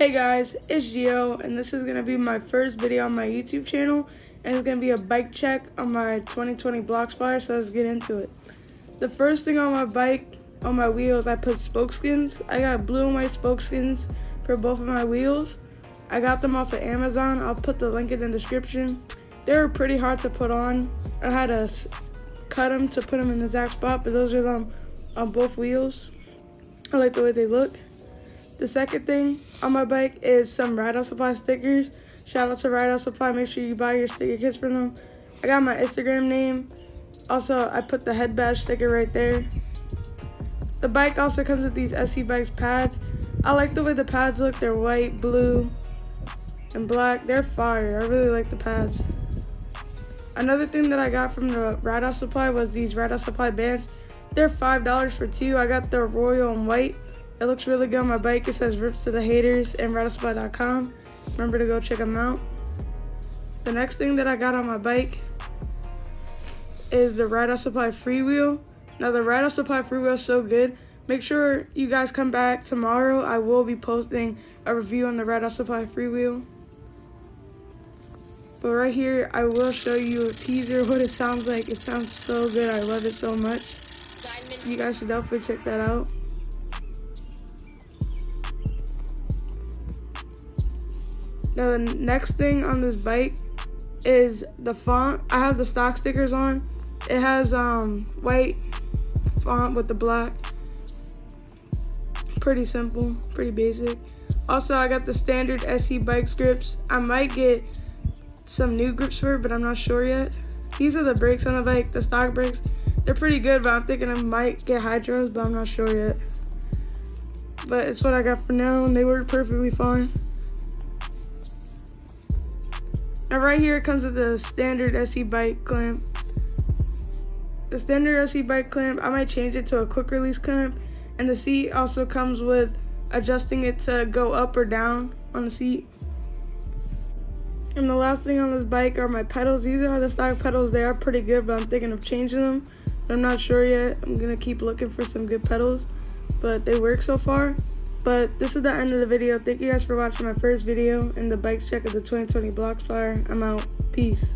Hey guys, it's Gio, and this is going to be my first video on my YouTube channel, and it's going to be a bike check on my 2020 Blockspire, so let's get into it. The first thing on my bike, on my wheels, I put spoke skins. I got blue and white spoke skins for both of my wheels. I got them off of Amazon. I'll put the link in the description. They were pretty hard to put on. I had to cut them to put them in the exact spot, but those are them on both wheels. I like the way they look. The second thing on my bike is some Ride Out Supply stickers. Shout out to Ride Out Supply. Make sure you buy your sticker kits from them. I got my Instagram name. Also, I put the head badge sticker right there. The bike also comes with these SC Bikes pads. I like the way the pads look. They're white, blue, and black. They're fire. I really like the pads. Another thing that I got from the Ride Out Supply was these Ride Out Supply bands. They're $5 for two. I got the royal and white. It looks really good on my bike. It says rips to the haters and rideoutsupply.com. Remember to go check them out. The next thing that I got on my bike is the Ride Out Supply freewheel. Now the Ride Out Supply freewheel is so good. Make sure you guys come back tomorrow. I will be posting a review on the Ride Out Supply freewheel. But right here, I will show you a teaser what it sounds like. It sounds so good. I love it so much. You guys should definitely check that out. Now the next thing on this bike is the font. I have the stock stickers on. It has white font with the black. Pretty simple, pretty basic. Also, I got the standard SC Bikes grips. I might get some new grips for it, but I'm not sure yet. These are the brakes on the bike, the stock brakes. They're pretty good, but I'm thinking I might get hydros, but I'm not sure yet. But it's what I got for now, and they work perfectly fine. Now right here it comes with the standard SC Bike clamp. The standard SC Bike clamp, I might change it to a quick release clamp. And the seat also comes with adjusting it to go up or down on the seat. And the last thing on this bike are my pedals. These are the stock pedals. They are pretty good, but I'm thinking of changing them. But I'm not sure yet. I'm gonna keep looking for some good pedals, but they work so far. But this is the end of the video. Thank you guys for watching my first video in the bike check of the 2020 Blockspire. I'm out. Peace.